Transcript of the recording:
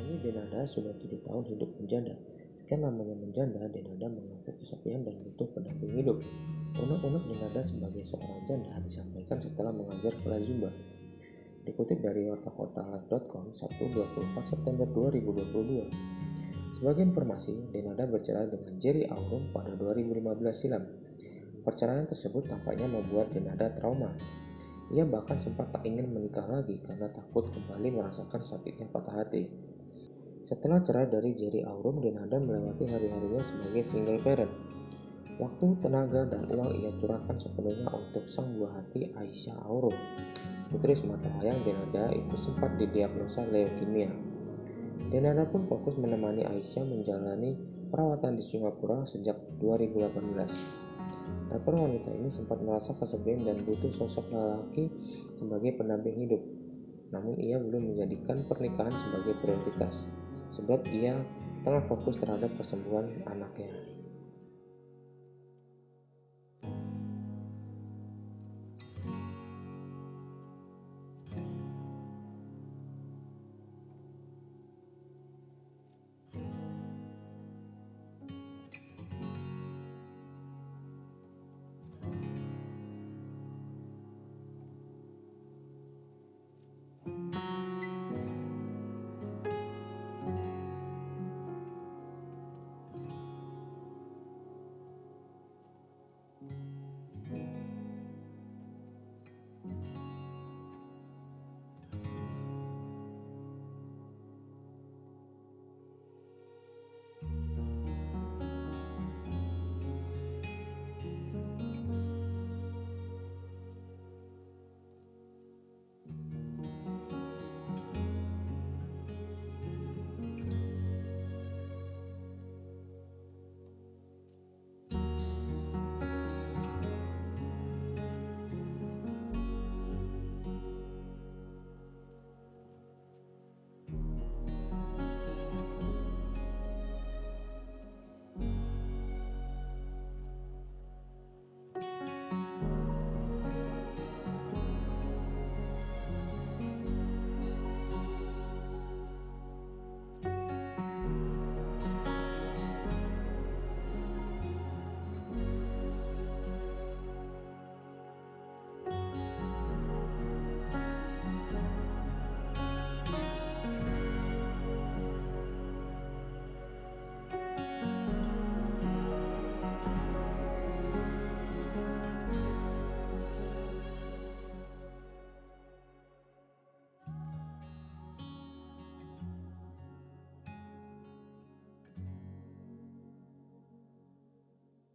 Menemani Denada sudah 7 tahun hidup menjanda. Sekian lamanya menjanda, Denada mengaku kesepian dan butuh pendamping hidup. Unek-unek Denada sebagai seorang janda disampaikan setelah mengajar kelas Zumba. Dikutip dari wartakotalive.com, Sabtu 24 September 2022. Sebagai informasi, Denada bercerai dengan Jerry Aurum pada 2015 silam. Perceraian tersebut tampaknya membuat Denada trauma. Ia bahkan sempat tak ingin menikah lagi karena takut kembali merasakan sakitnya patah hati. Setelah cerai dari Jerry Aurum, Denada melewati hari-harinya sebagai single parent. Waktu, tenaga, dan uang ia curahkan sepenuhnya untuk sang buah hati Aisyah Aurum. Putri sematawayang Denada itu sempat didiagnosa leukemia. Denada pun fokus menemani Aisyah menjalani perawatan di Singapura sejak 2018. Rapper wanita ini sempat merasa kesepian dan butuh sosok lelaki sebagai pendamping hidup. Namun ia belum menjadikan pernikahan sebagai prioritas, sebab ia tengah fokus terhadap kesembuhan anaknya.